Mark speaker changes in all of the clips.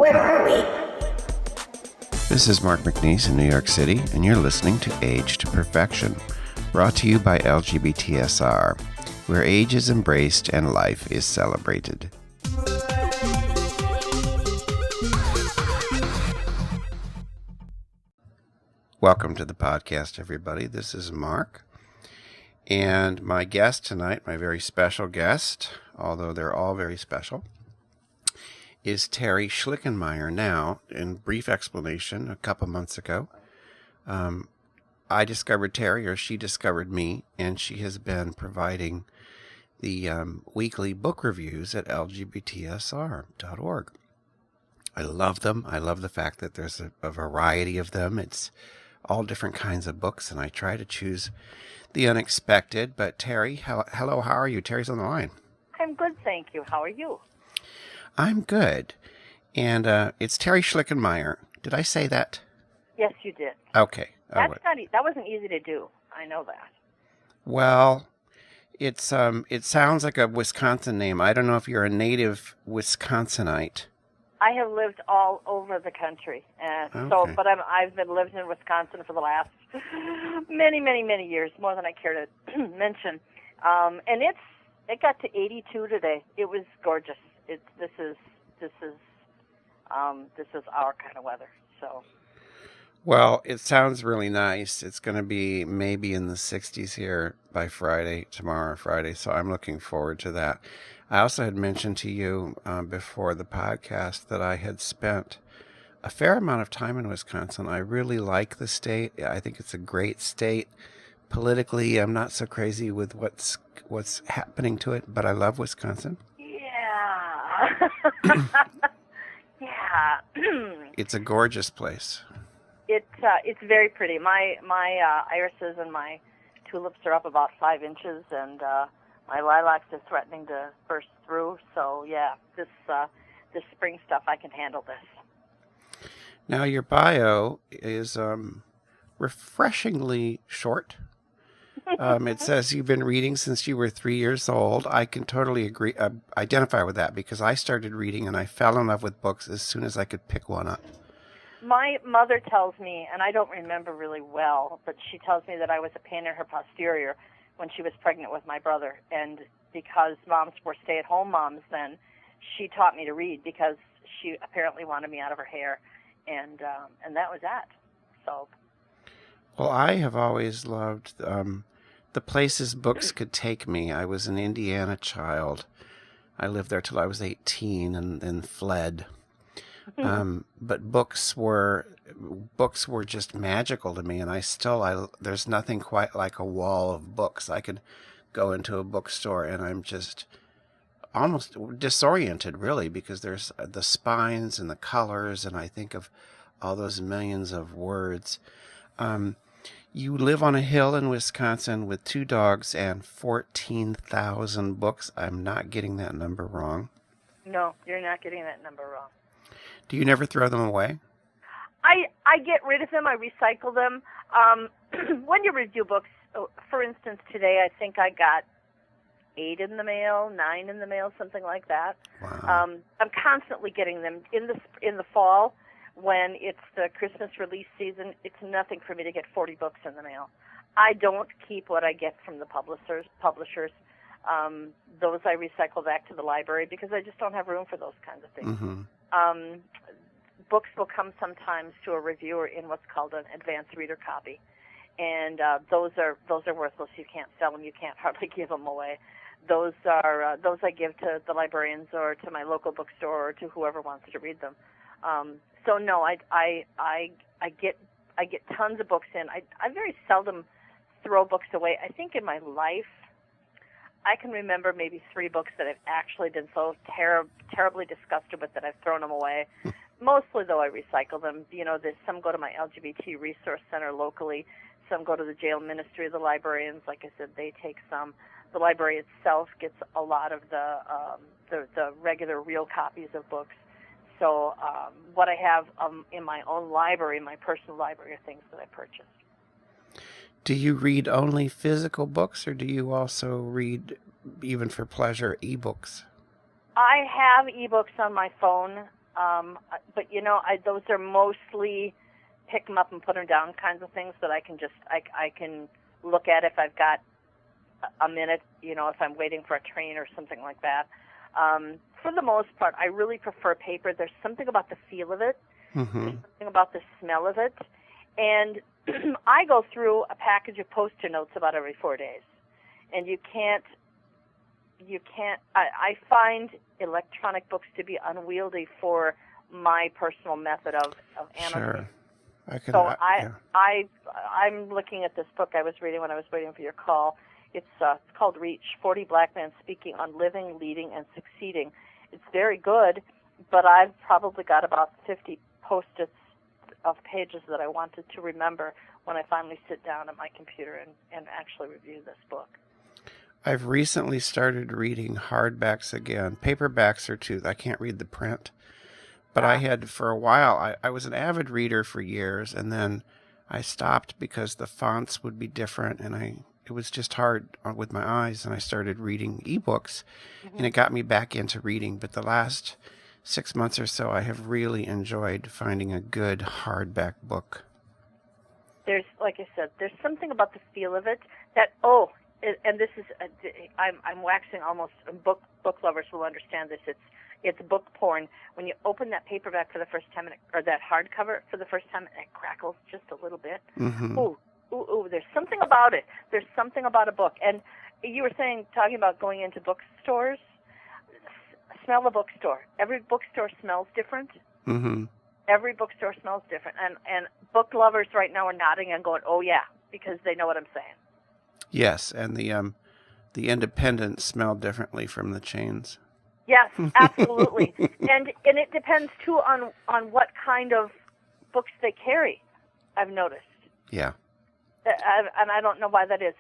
Speaker 1: Where are we?
Speaker 2: This is Mark McNeese in New York City, and you're listening to Age to Perfection, brought to you by lgbtSr, where age is embraced and life is celebrated. Welcome to the podcast, everybody. This is Mark, and my guest tonight, my very special guest, although they're all very special, is Terri Schlichenmeyer. Now, in brief explanation, a couple months ago, I discovered Terri, or she discovered me, and she has been providing the weekly book reviews at lgbtSr.org. I love them. I love the fact that there's a variety of them. It's all different kinds of books, and I try to choose the unexpected. But Terri, hello, how are you? Terry's on the line.
Speaker 3: I'm good, thank you. How are you?
Speaker 2: I'm good. And it's Terri Schlichenmeyer. Did I say that?
Speaker 3: Yes, you did.
Speaker 2: Okay.
Speaker 3: That wasn't easy to do. I know that.
Speaker 2: Well, it sounds like a Wisconsin name. I don't know if you're a native Wisconsinite.
Speaker 3: I have lived all over the country, but I've been living in Wisconsin for the last many, many, many years, more than I care to mention. And it got to 82 today. It was gorgeous. This is our kind of weather. So.
Speaker 2: Well, it sounds really nice. It's going to be maybe in the 60s here by tomorrow Friday. So I'm looking forward to that. I also had mentioned to you before the podcast that I had spent a fair amount of time in Wisconsin. I really like the state. I think it's a great state. Politically, I'm not so crazy with what's happening to it, but I love Wisconsin.
Speaker 3: Yeah.
Speaker 2: It's a gorgeous place.
Speaker 3: It's very pretty. My irises and my tulips are up about 5 inches, and my lilacs are threatening to burst through. So yeah, this spring stuff, I can handle this.
Speaker 2: Now your bio is refreshingly short. It says you've been reading since you were 3 years old. I can totally identify with that, because I started reading and I fell in love with books as soon as I could pick one up.
Speaker 3: My mother tells me, and I don't remember really well, but she tells me that I was a pain in her posterior when she was pregnant with my brother. And because moms were stay-at-home moms then, she taught me to read because she apparently wanted me out of her hair. And that was that. So.
Speaker 2: Well, I have always loved the places books could take me. I was an Indiana child. I lived there till I was 18 and then fled. But books were just magical to me, and there's nothing quite like a wall of books. I could go into a bookstore and I'm just almost disoriented, really, because there's the spines and the colors, and I think of all those millions of words. You live on a hill in Wisconsin with 2 dogs and 14,000 books. I'm not getting that number wrong.
Speaker 3: No, you're not getting that number wrong.
Speaker 2: Do you never throw them away?
Speaker 3: I get rid of them. I recycle them. When you review books, for instance, today I think I got 8 in the mail, 9 in the mail, something like that.
Speaker 2: Wow.
Speaker 3: I'm constantly getting them in the fall. When it's the Christmas release season, it's nothing for me to get 40 books in the mail. I don't keep what I get from the publishers. Those I recycle back to the library because I just don't have room for those kinds of things.
Speaker 2: Mm-hmm.
Speaker 3: Books will come sometimes to a reviewer in what's called an advanced reader copy, and those are worthless. You can't sell them. You can't hardly give them away. Those I give to the librarians or to my local bookstore or to whoever wants to read them. So no, I get tons of books in. I very seldom throw books away. I think in my life I can remember maybe 3 books that I've actually been so terribly disgusted with that I've thrown them away. Mostly, though, I recycle them. You know, some go to my LGBT resource center locally. Some go to the jail ministry of the librarians. Like I said, they take some. The library itself gets a lot of the regular real copies of books. So what I have in my own library, my personal library, are things that I purchased.
Speaker 2: Do you read only physical books, or do you also read, even for pleasure, ebooks?
Speaker 3: I have ebooks on my phone. But those are mostly pick them up and put them down kinds of things that I can look at if I've got a minute, if I'm waiting for a train or something like that. For the most part, I really prefer paper. There's something about the feel of it.
Speaker 2: Mm-hmm.
Speaker 3: There's something about the smell of it. And I go through a package of Post-it notes about every 4 days. And I find electronic books to be unwieldy for my personal method of annotating.
Speaker 2: Sure.
Speaker 3: I'm looking at this book I was reading when I was waiting for your call. It's called Reach, 40 Black Men Speaking on Living, Leading, and Succeeding. It's very good, but I've probably got about 50 Post-its of pages that I wanted to remember when I finally sit down at my computer and actually review this book.
Speaker 2: I've recently started reading hardbacks again. Paperbacks are too. I can't read the print. But I had, for a while, I was an avid reader for years, and then I stopped because the fonts would be different, and it was just hard with my eyes, and I started reading ebooks, and it got me back into reading. But the last 6 months or so, I have really enjoyed finding a good hardback book.
Speaker 3: There's, like I said, there's something about the feel of it that, and this is, I'm waxing almost, book lovers will understand this, it's book porn. When you open that paperback for the first time, or that hardcover for the first time, and it crackles just a little bit.
Speaker 2: Mm-hmm.
Speaker 3: Ooh, there's something about it. There's something about a book. And you were talking about going into bookstores. Smell a bookstore. Every bookstore smells different.
Speaker 2: Mm-hmm.
Speaker 3: Every bookstore smells different. And book lovers right now are nodding and going, oh, yeah, because they know what I'm saying.
Speaker 2: Yes, and the independents smell differently from the chains.
Speaker 3: Yes, absolutely. and it depends, too, on what kind of books they carry, I've noticed.
Speaker 2: Yeah.
Speaker 3: And I don't know why that is.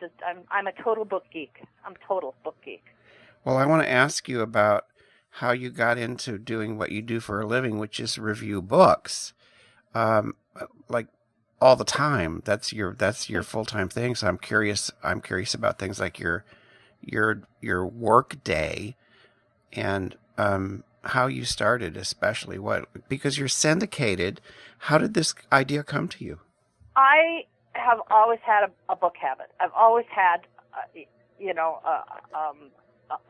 Speaker 3: I'm a total book geek. I'm a total book geek.
Speaker 2: Well, I want to ask you about how you got into doing what you do for a living, which is review books, like all the time. That's your full-time thing. So I'm curious about things like your work day and how you started, especially because you're syndicated. How did this idea come to you? I
Speaker 3: have always had a book habit. I've always had,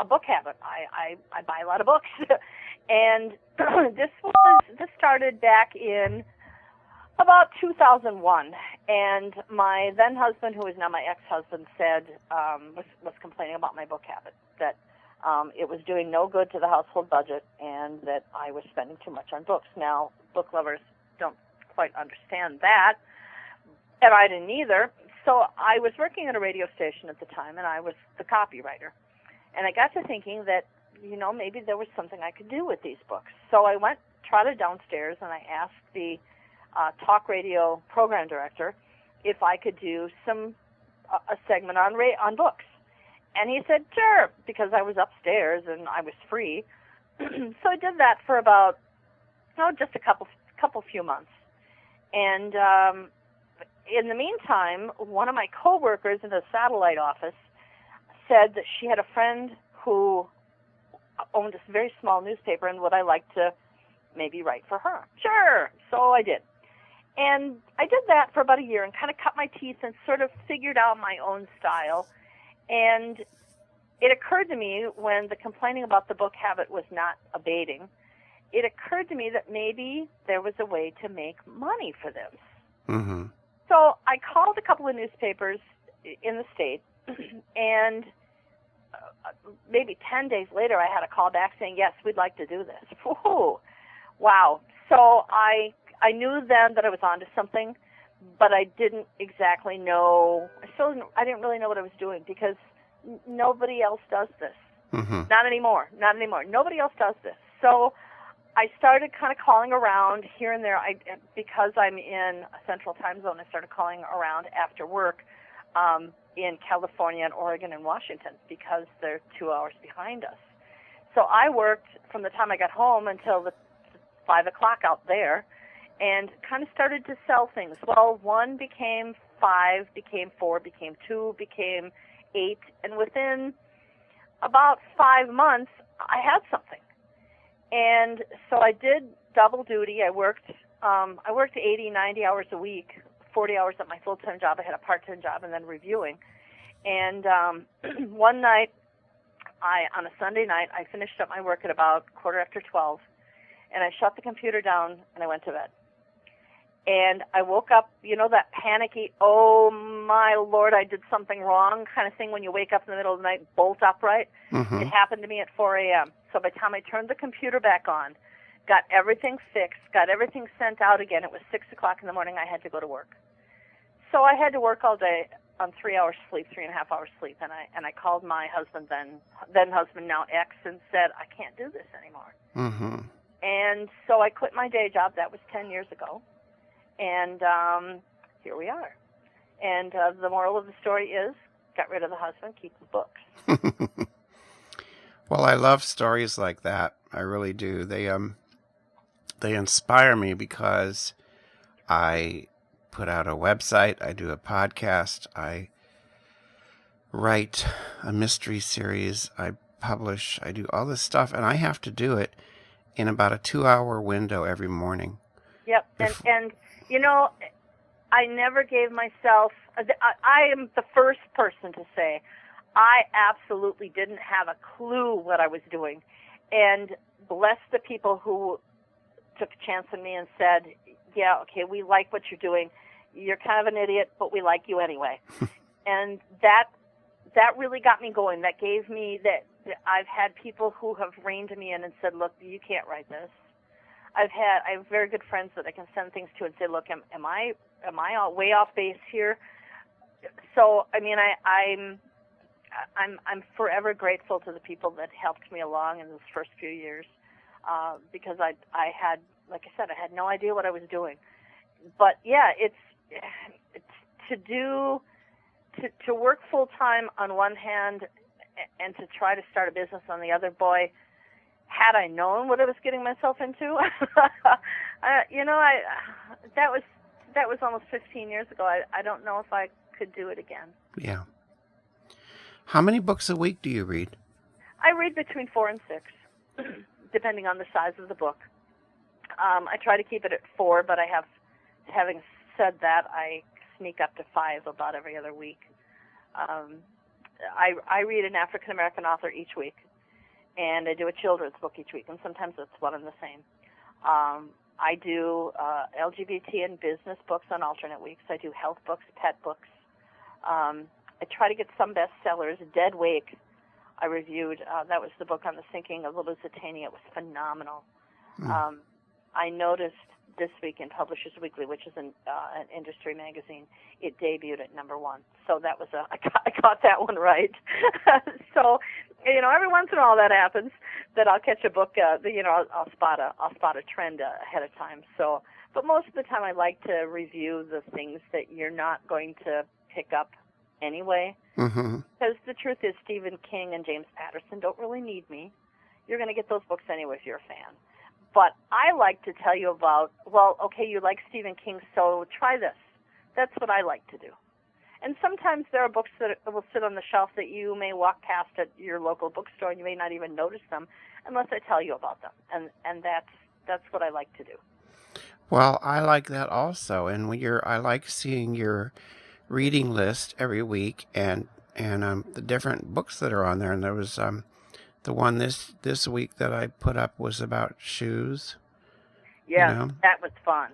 Speaker 3: a book habit. I buy a lot of books, and this started back in about 2001. And my then husband, who is now my ex-husband, said was complaining about my book habit, that it was doing no good to the household budget, and that I was spending too much on books. Now, book lovers don't quite understand that. And I didn't either. So I was working at a radio station at the time, and I was the copywriter. And I got to thinking that, maybe there was something I could do with these books. So I trotted downstairs, and I asked the talk radio program director if I could do a segment on books. And he said, sure, because I was upstairs and I was free. So I did that for about, just a few months. And in the meantime, one of my coworkers in the satellite office said that she had a friend who owned this very small newspaper, and would I like to maybe write for her? Sure. So I did. And I did that for about a year and kind of cut my teeth and sort of figured out my own style. And it occurred to me, when the complaining about the book habit was not abating, it occurred to me that maybe there was a way to make money for this.
Speaker 2: Mm-hmm.
Speaker 3: So I called a couple of newspapers in the state, and maybe 10 days later I had a call back saying, yes, we'd like to do this. Whoa. Wow. So I knew then that I was onto something, but I didn't exactly know. I didn't really know what I was doing, because nobody else does this.
Speaker 2: Mm-hmm.
Speaker 3: Not anymore. Nobody else does this. So I started kind of calling around here and there. Because I'm in a central time zone, I started calling around after work in California and Oregon and Washington, because they're 2 hours behind us. So I worked from the time I got home until the 5 o'clock out there, and kind of started to sell things. Well, 1 became 5, became 4, became 2, became 8, and within about 5 months, I had something. And so I did double duty. I worked 80, 90 hours a week, 40 hours at my full-time job. I had a part-time job and then reviewing. And one night, on a Sunday night, I finished up my work at about 12:15, and I shut the computer down and I went to bed. And I woke up, that panicky, oh my Lord, I did something wrong kind of thing when you wake up in the middle of the night, bolt upright.
Speaker 2: Mm-hmm.
Speaker 3: It happened to me at 4 a.m. So by the time I turned the computer back on, got everything fixed, got everything sent out again, it was 6 o'clock in the morning, I had to go to work. So I had to work all day on 3 hours sleep, 3.5 hours sleep, and I called my husband, then husband, now ex, and said, I can't do this anymore.
Speaker 2: Mm-hmm.
Speaker 3: And so I quit my day job. That was 10 years ago. And here we are. And the moral of the story is, get rid of the husband, keep the books.
Speaker 2: Well, I love stories like that. I really do. They inspire me because I put out a website, I do a podcast, I write a mystery series, I publish, I do all this stuff, and I have to do it in about a 2-hour window every morning.
Speaker 3: Yep, and I never gave myself, I am the first person to say, I absolutely didn't have a clue what I was doing. And bless the people who took a chance on me and said, yeah, okay, we like what you're doing. You're kind of an idiot, but we like you anyway. And that really got me going. That gave me that I've had people who have reined me in and said, look, you can't write this. I have very good friends that I can send things to and say, look, am I way off base here? So, I mean, I'm forever grateful to the people that helped me along in those first few years, because I had, like I said, I had no idea what I was doing. But yeah, it's to work full time on one hand and to try to start a business on the other. Boy, had I known what I was getting myself into, that was almost 15 years ago. I don't know if I could do it again.
Speaker 2: Yeah. How many books a week do you read?
Speaker 3: I read between 4 and 6, depending on the size of the book. I try to keep it at 4, but having said that, I sneak up to 5 about every other week. I read an African-American author each week, and I do a children's book each week, and sometimes it's one and the same. I do LGBT and business books on alternate weeks. I do health books, pet books. I try to get some bestsellers. Dead Wake, I reviewed. That was the book on the sinking of the Lusitania. It was phenomenal. Mm. I noticed this week in Publishers Weekly, which is an industry magazine, it debuted at #1. So that was I got that one right. So, every once in a while that happens, that I'll catch a book. I'll spot a trend ahead of time. So, but most of the time I like to review the things that you're not going to pick up anyway. Mm-hmm. Because the truth is, Stephen King and James Patterson don't really need me. You're going to get those books anyway if you're a fan. But I like to tell you about, well, okay, you like Stephen King, so try this. That's what I like to do. And sometimes there are books that will sit on the shelf that you may walk past at your local bookstore and you may not even notice them unless I tell you about them. And that's what I like to do.
Speaker 2: Well, I like that also. And I like seeing your reading list every week and the different books that are on there. And there was the one this week that I put up was about shoes.
Speaker 3: Yeah, that was fun.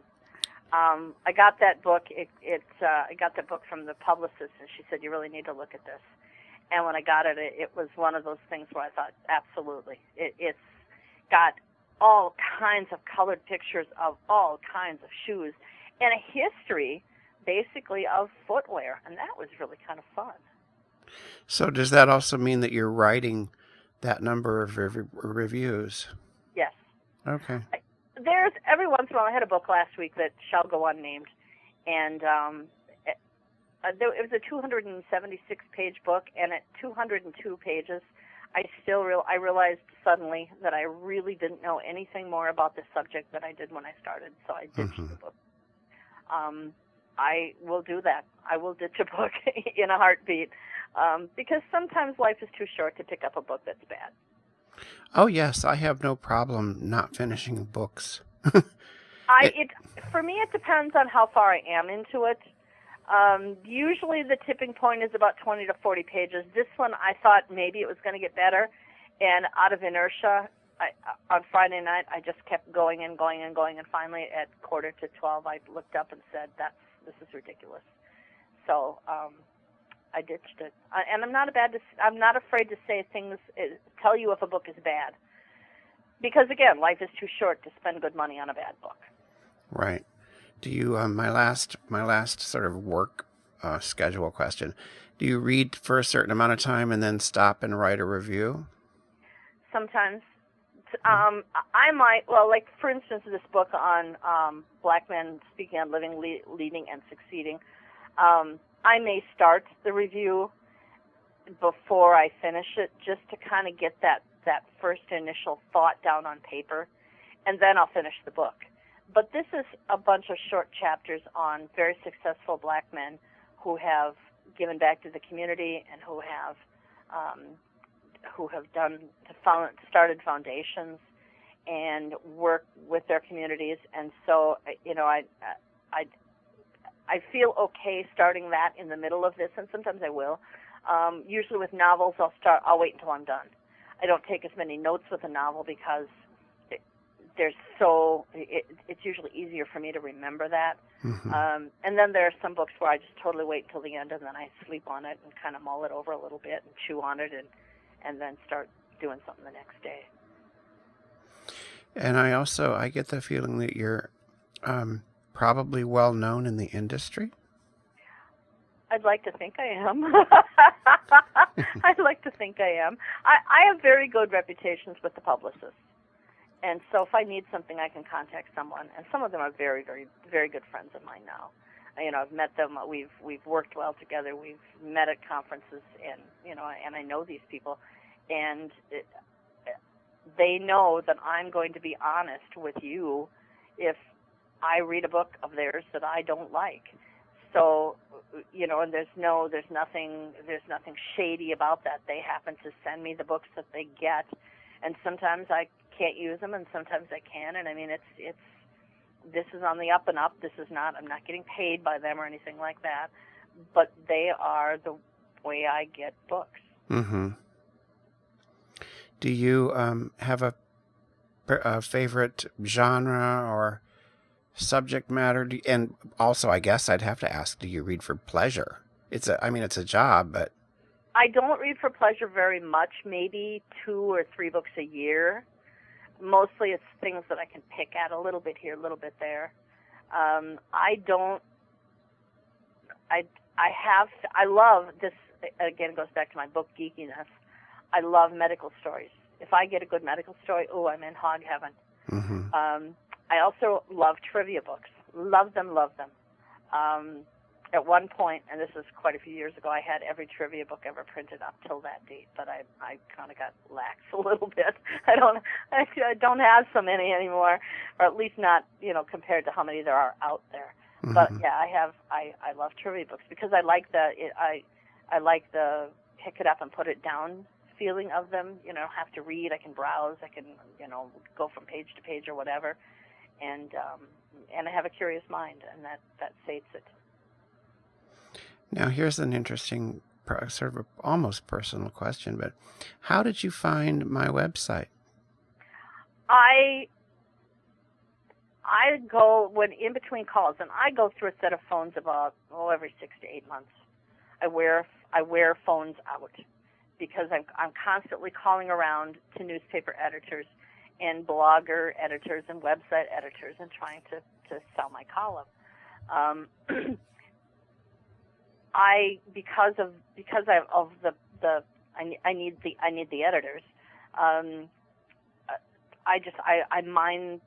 Speaker 3: I got that book. I got that book from the Publicist, and she said, you really need to look at this. And when I got it, it was one of those things where I thought, absolutely. It's got all kinds of colored pictures of all kinds of shoes and a history, basically, of footwear. And that was really kind of fun.
Speaker 2: So does that also mean that you're writing that number of reviews?
Speaker 3: Yes.
Speaker 2: Okay.
Speaker 3: There's every once in a while. I had a book last week that shall go unnamed, and it was a 276-page book, and at 202 pages, I realized suddenly that I really didn't know anything more about this subject than I did when I started, so I ditched the book. I will do that. I will ditch a book in a heartbeat, because sometimes life is too short to pick up a book that's bad.
Speaker 2: Oh, yes. I have no problem not finishing books.
Speaker 3: For me, it depends on how far I am into it. Usually the tipping point is about 20 to 40 pages. This one, I thought maybe it was going to get better, and out of inertia, on Friday night, I just kept going and going and going, and finally at 11:45, I looked up and said, this is ridiculous. So I ditched it. And I'm not afraid to say things, tell you if a book is bad. Because, again, life is too short to spend good money on a bad book.
Speaker 2: Right. Do you, my last sort of work schedule question, do you read for a certain amount of time and then stop and write a review?
Speaker 3: Sometimes. I might, well, like, for instance, this book on black men speaking on living, leading, and succeeding, I may start the review before I finish it just to kind of get that first initial thought down on paper, and then I'll finish the book. But this is a bunch of short chapters on very successful black men who have given back to the community and who have started foundations and work with their communities. And so, I feel okay starting that in the middle of this, and sometimes I will. Usually with novels, I'll wait until I'm done. I don't take as many notes with a novel because it's usually easier for me to remember that. Mm-hmm. And then there are some books where I just totally wait until the end, and then I sleep on it and kind of mull it over a little bit and chew on it, and then start doing something the next day.
Speaker 2: And I get the feeling that you're probably well known in the industry.
Speaker 3: I'd like to think I am. I'd like to think I am. I have very good reputations with the Publicist. And so if I need something, I can contact someone. And some of them are very, very, very good friends of mine now. I've met them. We've worked well together. We've met at conferences, and and I know these people. And they know that I'm going to be honest with you if I read a book of theirs that I don't like. So, and there's nothing shady about that. They happen to send me the books that they get, and sometimes I can't use them, and sometimes I can. And I mean, this is on the up and up. I'm not getting paid by them or anything like that, but they are the way I get books.
Speaker 2: Mm-hmm. Do you have a favorite genre or subject matter? And also, I guess I'd have to ask, do you read for pleasure? It's a job, but
Speaker 3: I don't read for pleasure very much. Maybe 2 or 3 books a year. Mostly it's things that I can pick at, a little bit here, a little bit there. I love this, again, it goes back to my book geekiness. I love medical stories. If I get a good medical story, I'm in hog heaven. Mm-hmm. I also love trivia books. Love them. At one point, and this was quite a few years ago, I had every trivia book ever printed up till that date, but I kind of got lax a little bit. I don't have so many anymore, or at least not, compared to how many there are out there. Mm-hmm. But yeah, I love trivia books because I like the pick it up and put it down feeling of them. I don't have to read. I can browse. I can, go from page to page or whatever. And I have a curious mind, and that sates it.
Speaker 2: Now, here's an interesting, sort of almost personal question, but how did you find my website?
Speaker 3: I go, when in between calls, and I go through a set of phones about, every 6 to 8 months. I wear phones out because I'm constantly calling around to newspaper editors and blogger editors and website editors and trying to sell my column. I need the editors. I mine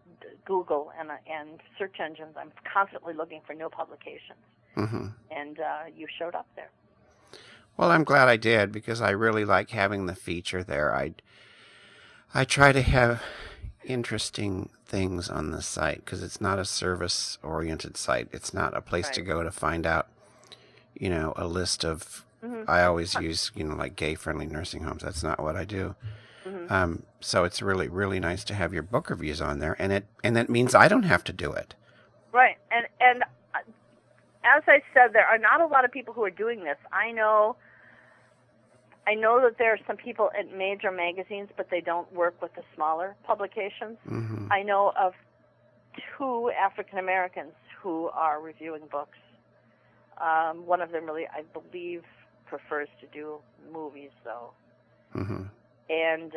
Speaker 3: Google and search engines. I'm constantly looking for new publications, mm-hmm. and you showed up there.
Speaker 2: Well, I'm glad I did because I really like having the feature there. I try to have interesting things on the site because it's not a service-oriented site. It's not a place to go to find out, a list of, mm-hmm. I always use, like gay-friendly nursing homes. That's not what I do. Mm-hmm. So it's really, really nice to have your book reviews on there, and that means I don't have to do it.
Speaker 3: Right, and as I said, there are not a lot of people who are doing this. I know that there are some people at major magazines, but they don't work with the smaller publications.
Speaker 2: Mm-hmm.
Speaker 3: I know of 2 African Americans who are reviewing books. One of them really, I believe, prefers to do movies, though.
Speaker 2: Mm-hmm.
Speaker 3: And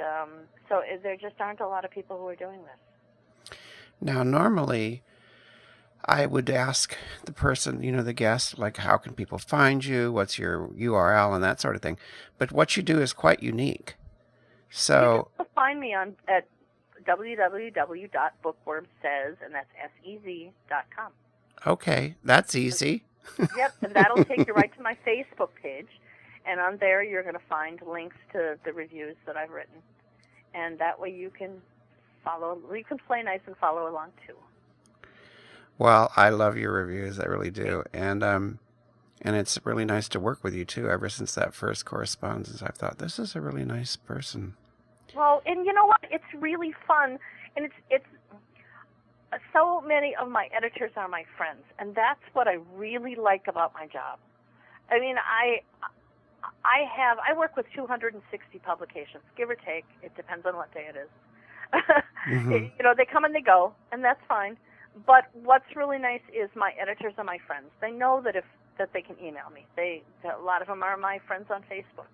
Speaker 3: so there just aren't a lot of people who are doing this.
Speaker 2: Now, normally, I would ask the person, the guest, like, how can people find you? What's your URL and that sort of thing. But what you do is quite unique. So
Speaker 3: you can find me at www.bookwormsez, and that's SEZ.com.
Speaker 2: Okay, that's easy.
Speaker 3: Yep, and that'll take you right to my Facebook page. And on there, you're going to find links to the reviews that I've written. And that way you can play nice and follow along, too.
Speaker 2: Well, I love your reviews. I really do. And it's really nice to work with you, too. Ever since that first correspondence, I've thought, this is a really nice person.
Speaker 3: Well, and you know what? It's really fun. And it's so many of my editors are my friends. And that's what I really like about my job. I mean, I work with 260 publications, give or take. It depends on what day it is.
Speaker 2: Mm-hmm.
Speaker 3: They come and they go, and that's fine. But what's really nice is my editors are my friends. They know that they can email me. A lot of them are my friends on Facebook.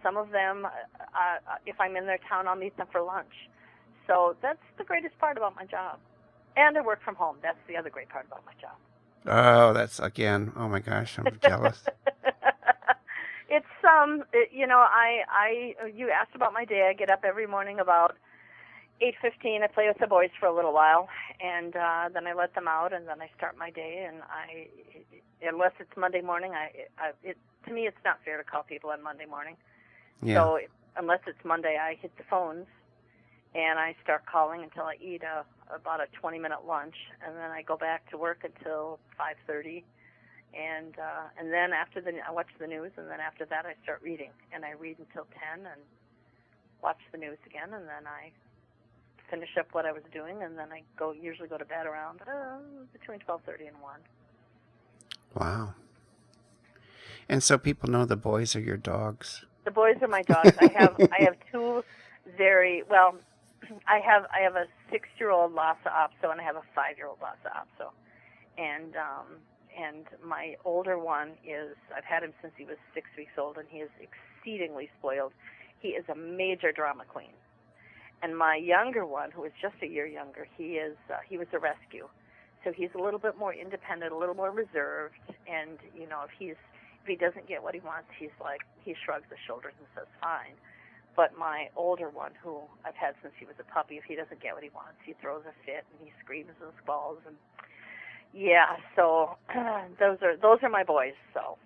Speaker 3: Some of them, if I'm in their town, I'll meet them for lunch. So that's the greatest part about my job. And I work from home. That's the other great part about my job.
Speaker 2: Oh, that's, again, oh my gosh, I'm jealous.
Speaker 3: It's you asked about my day. I get up every morning about 8:15. I play with the boys for a little while, and then I let them out, and then I start my day. And unless it's Monday morning, to me it's not fair to call people on Monday morning.
Speaker 2: Yeah.
Speaker 3: So unless it's Monday, I hit the phones, and I start calling until I eat about a 20-minute lunch, and then I go back to work until 5:30. And then I watch the news, and then after that I start reading, and I read until 10 and watch the news again, and then I finish up what I was doing, and then I usually go to bed around between 12:30 and 1.
Speaker 2: Wow. And so people know the boys are your dogs.
Speaker 3: The boys are my dogs. I have 2 very well. I have a 6-year-old Lhasa Apso, and I have a 5-year-old Lhasa Apso, and my older one I've had him since he was 6 weeks old, and he is exceedingly spoiled. He is a major drama queen. And my younger one, who is just a year younger, he was a rescue. So he's a little bit more independent, a little more reserved, and if he doesn't get what he wants, he shrugs his shoulders and says fine. But my older one, who I've had since he was a puppy, if he doesn't get what he wants, he throws a fit and he screams and squalls, and yeah, so those are my boys. So.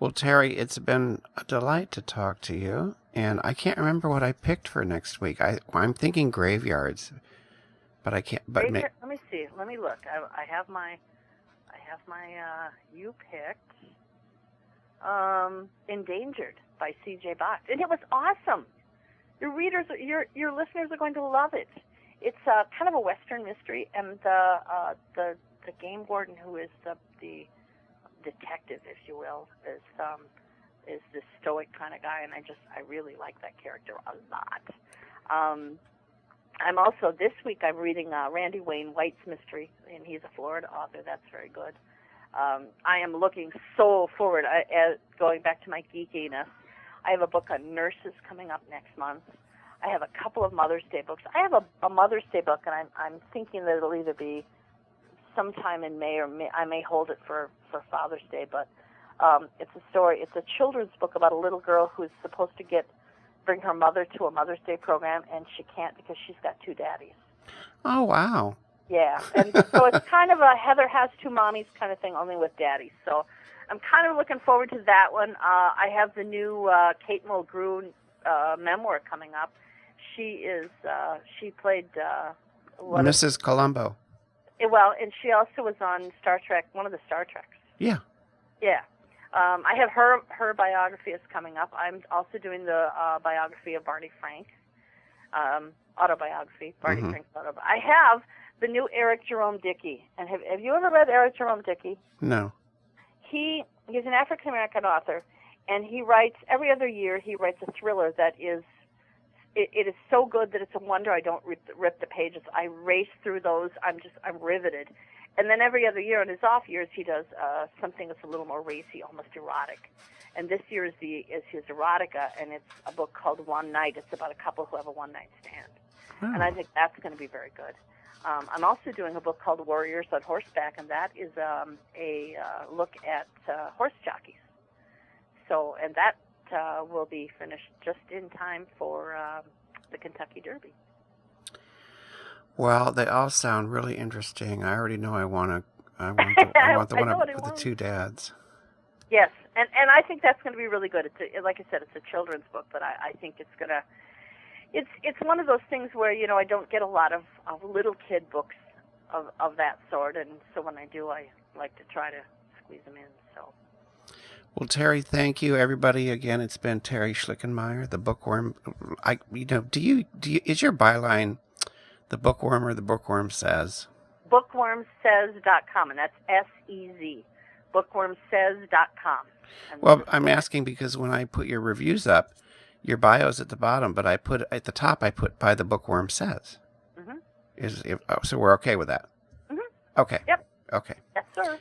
Speaker 2: Well, Terri, it's been a delight to talk to you, and I can't remember what I picked for next week. I'm thinking graveyards, but I can't. But
Speaker 3: let me see. Let me look. I have my. You picked. Endangered by C.J. Box, and it was awesome. Your listeners are going to love it. It's kind of a Western mystery, and the game warden, who is the detective, if you will, is this stoic kind of guy, and I really like that character a lot. I'm also, this week I'm reading Randy Wayne White's mystery, and he's a Florida author. That's very good. I am looking so forward, going back to my geekiness. I have a book on nurses coming up next month. I have a couple of Mother's Day books. I have a Mother's Day book, and I'm thinking that it'll either be sometime in May, or I may hold it for Father's Day. But it's a story. It's a children's book about a little girl who's supposed to bring her mother to a Mother's Day program, and she can't because she's got 2 daddies.
Speaker 2: Oh, wow.
Speaker 3: Yeah, and so it's kind of a Heather has 2 mommies kind of thing, only with daddies. So I'm kind of looking forward to that one. I have the new Kate Mulgrew memoir coming up. She played
Speaker 2: Mrs. Columbo.
Speaker 3: Well, and she also was on Star Trek, one of the Star Treks.
Speaker 2: Yeah.
Speaker 3: Yeah. I have her biography is coming up. I'm also doing the biography of Barney Frank, autobiography, Barney Frank's autobiography. I have the new Eric Jerome Dickey. And have you ever read Eric Jerome Dickey?
Speaker 2: No.
Speaker 3: He's an African-American author, and he writes, every other year, he writes a thriller that is, it is so good that it's a wonder I don't rip the pages. I race through those. I'm riveted. And then every other year, in his off years, he does something that's a little more racy, almost erotic. And this year is his erotica, and it's a book called One Night. It's about a couple who have a one-night stand. Oh. And I think that's going to be very good. I'm also doing a book called Warriors on Horseback, and that is a look at horse jockeys. So, and that will be finished just in time for the Kentucky Derby.
Speaker 2: Well, they all sound really interesting. I already know I want the one with the two dads.
Speaker 3: Yes, and I think that's going to be really good. Like I said, it's a children's book, but I think it's going to. It's one of those things where, I don't get a lot of little kid books of that sort, and so when I do, I like to try to squeeze them in. So.
Speaker 2: Well, Terri, thank you, everybody. Again, it's been Terri Schlichenmeyer, the Bookworm. Is your byline the Bookworm or the Bookworm Sez?
Speaker 3: BookwormSez.com, and that's S-E-Z. BookwormSez.com.
Speaker 2: Well, I'm asking because when I put your reviews up, your bio's at the bottom, but at the top, I put by the Bookworm Sez. So we're okay with that? Okay.
Speaker 3: Yep.
Speaker 2: Okay.
Speaker 3: Yes, sir.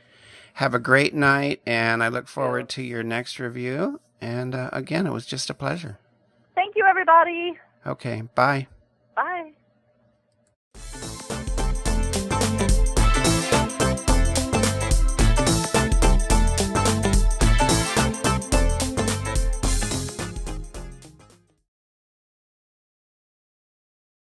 Speaker 2: Have a great night, and I look forward to your next review. And again, it was just a pleasure.
Speaker 3: Thank you, everybody.
Speaker 2: Okay. Bye.
Speaker 3: Bye.